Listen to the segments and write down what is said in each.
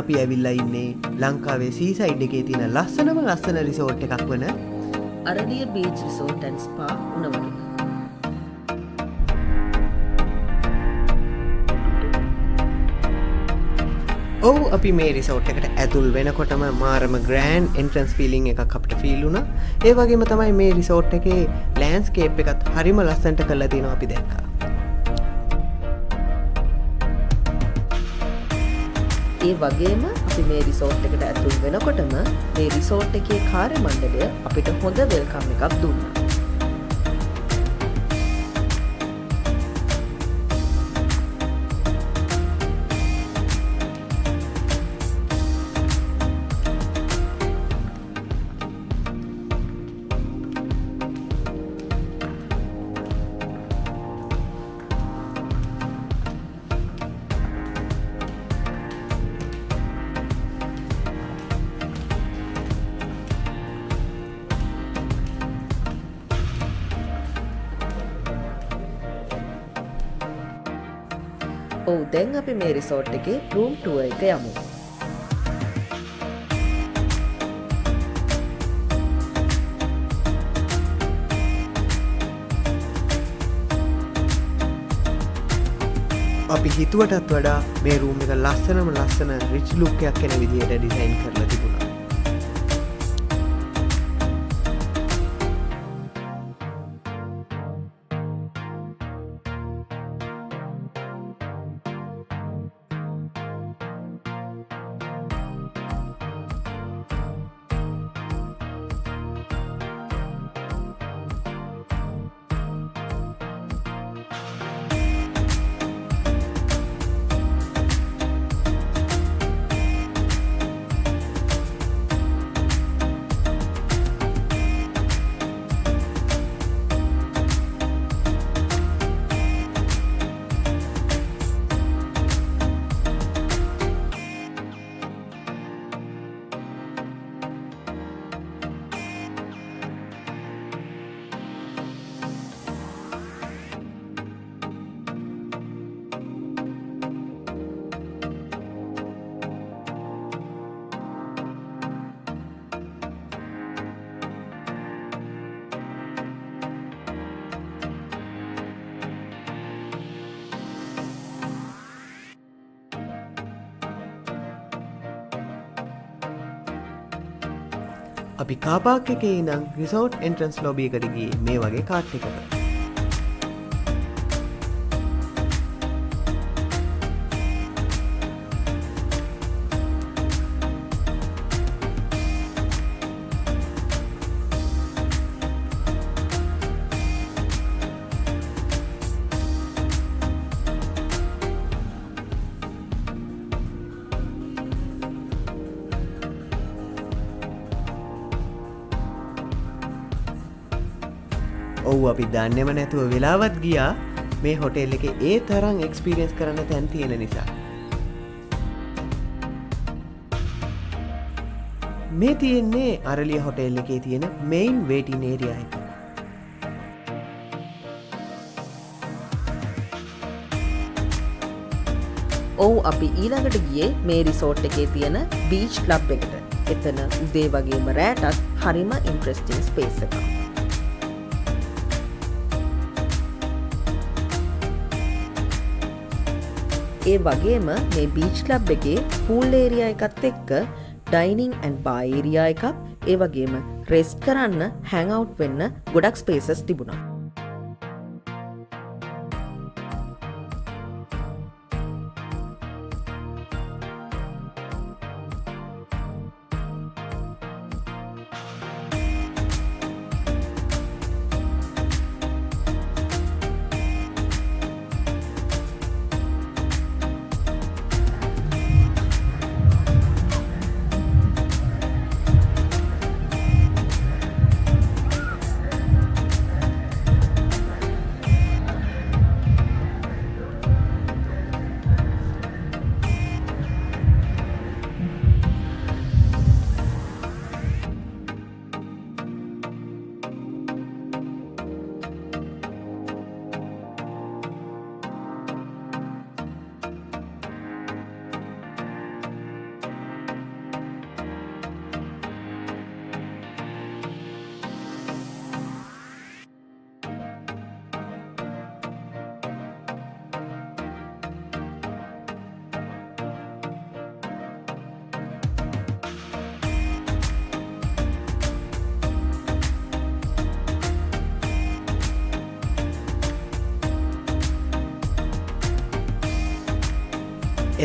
අපි ඇවිල්ලා ඉන්නේ ලංකාවේ සීසයිඩ් එකේ තියෙන ලස්සනම ලස්සන රිසෝට් එකක් වන අරලිය බීච් රිසෝට් ඇන්ඩ් ස්පා උණවඩුව. ඔව් අපි මේ රිසෝට් එකට ඇතුල් වෙනකොටම මාරම ග්‍රෑන්ඩ් එන්ට්‍රන්ස් ෆීලිං එකක් අපිට ෆීල් වුණා. ඒ වගේම තමයි මේ රිසෝට් එකේ ලෑන්ඩ්ස්කේප් එකත් හරිම ලස්සනට කරලා තියෙනවා අපි දැක්කා. ඒ වගේම අපි මේ රිසෝට් එකට ඇතුල් වෙනකොටම මේ රිසෝට් එකේ කාර්ය මණ්ඩලය අපිට හොඳ වෙල්කම් එකක් දුන්නා. ඔව් දැන් අපි මේ රිසෝට් එකේ රූම් ටුවර් එක යමු. අපි හිතුවටත් වඩා මේ රූම් එක ලස්සනම ලස්සන රිච් ලුක් එකක් එන විදිහට ඩිසයින් කරලා තිබුණා. අපි කාපාක් එකේ ඉඳන් රිසෝට් එන්ට්‍රන්ස් ලොබි එකට ගියේ මේ වගේ කාට් එකකට. ඔව් අපි දන්නේම නැතුව වෙලාවත් ගියා මේ හොටෙල් එකේ ඒ තරම් එක්ස්පීරියන්ස් කරන්න තැන් තියෙන නිසා. මේ තියෙන්නේ අරලිය හොටෙල් එකේ තියෙන මෙයින් වේටින් ඒරියා එක. ඔව් අපි ඊළඟට ගියේ මේ රිසෝට් එකේ තියෙන බීච් ක්ලබ් එකට. එතන උදේ වගේම රෑටත් හරිම ඉන්ට්‍රෙස්ටිං ස්පේස් එකක්. ඒ වගේම මේ බීච් ක්ලබ් එකේ පූල් ඒරියා එකත් එක්ක ඩයිනින් ඇන්ඩ් බාර් ඒරියා එකක්, ඒ වගේම රෙස්ට් කරන්න හැන්ග් අවුට් වෙන්න ගොඩක් ස්පේසස් තිබුණා.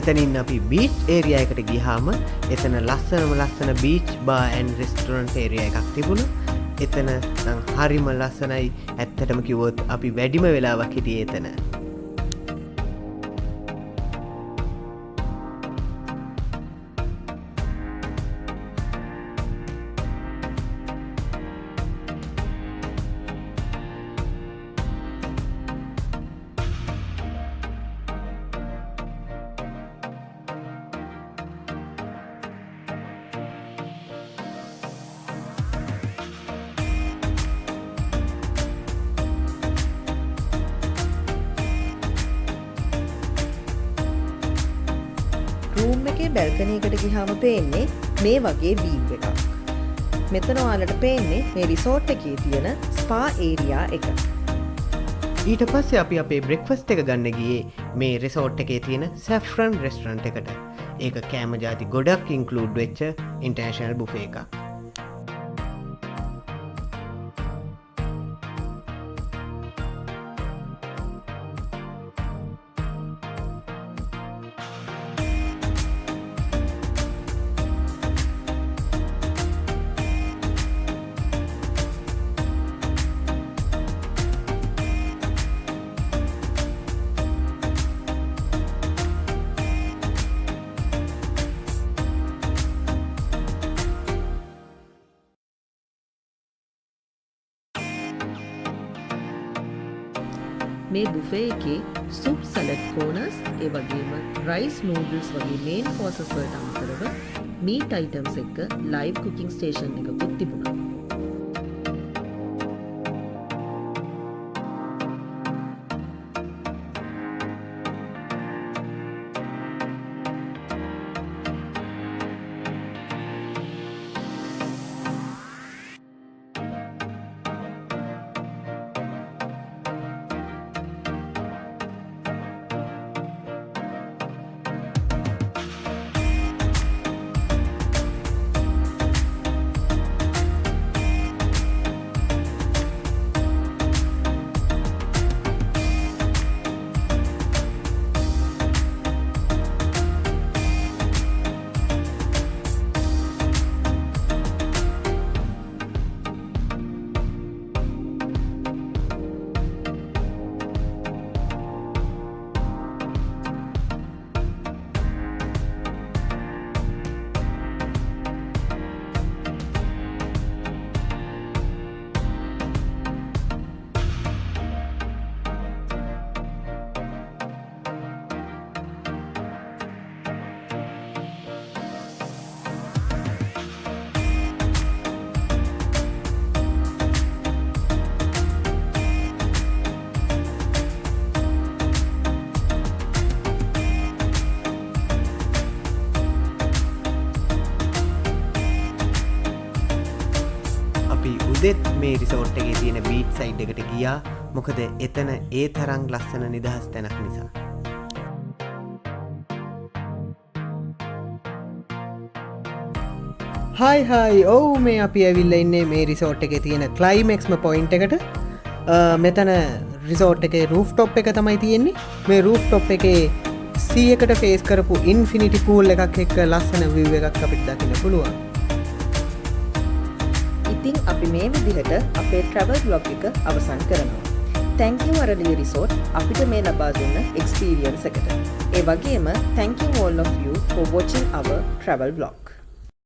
එතනින් අපි බීච් ඒරියා එකට ගියාම එතන ලස්සන බීච් බා ඇන්ඩ් රෙස්ටොරන්ට් ඒරියා එකක් තිබුණා. එතන නම් හරිම ලස්සනයි. ඇත්තටම කිව්වොත් අපි වැඩිම වෙලාවක් හිටියේ එතන. රූම් එකේ බැල්කනි එකට ගිහාම පේන්නේ මේ වගේ වීව් එකක්. මෙතන ඔයාලට පේන්නේ මේ රිසෝට් එකේ තියෙන ස්පා ඒරියා එක. ඊට පස්සේ අපි අපේ බ්‍රෙක්ෆාස්ට් එක ගන්න ගියේ මේ රිසෝට් එකේ තියෙන සැෆ්‍රන් රෙස්ටොරන්ට් එකට. ඒක කෑම ජාති ගොඩක් ඉන්ක්ලූඩ් වෙච්ච ඉන්ටර්නැෂනල් බුෆේ එකක්. මේ බුෆේ එකේ සුප් සලඩ් කෝනර්ස් ඒ වගේම රයිස් නූඩල්ස් වගේ මේන් කෝසස් වලට අමතරව මීට් අයිටම්ස් එක්ක ලයිව් කුකින් ස්ටේෂන් එකකුත් තිබුණා. උදෙත් මේ රිසෝට් එකේ තියෙන බීච් සයිඩ් එකට ගියා. මොකද එතන ඒ තරම් ලස්සන නිදහස් තැනක් නිසා. හයි ඔව් මේ අපි ඇවිල්ලා ඉන්නේ මේ රිසෝට් එකේ තියෙන ක්ලයිමැක්ස්ම පොයින්ට් එකට. මෙතන රිසෝට් එකේ රූෆ්ටොප් එක තමයි තියෙන්නේ. මේ රූෆ්ටොප් එකේ sea එකට ෆේස් කරපු ඉන්ෆිනිටි පූල් එකක් එක්ක ලස්සන view එකක් අපිට දකින්න පුළුවන්. ඉතින් අපි මේ විදිහට අපේ travel vlog එක අවසන් කරනවා. Thank you Araliya Resort අපිට මේ ලබා දුන්න experience එකට. ඒ වගේම thank you all of you for watching our travel vlog.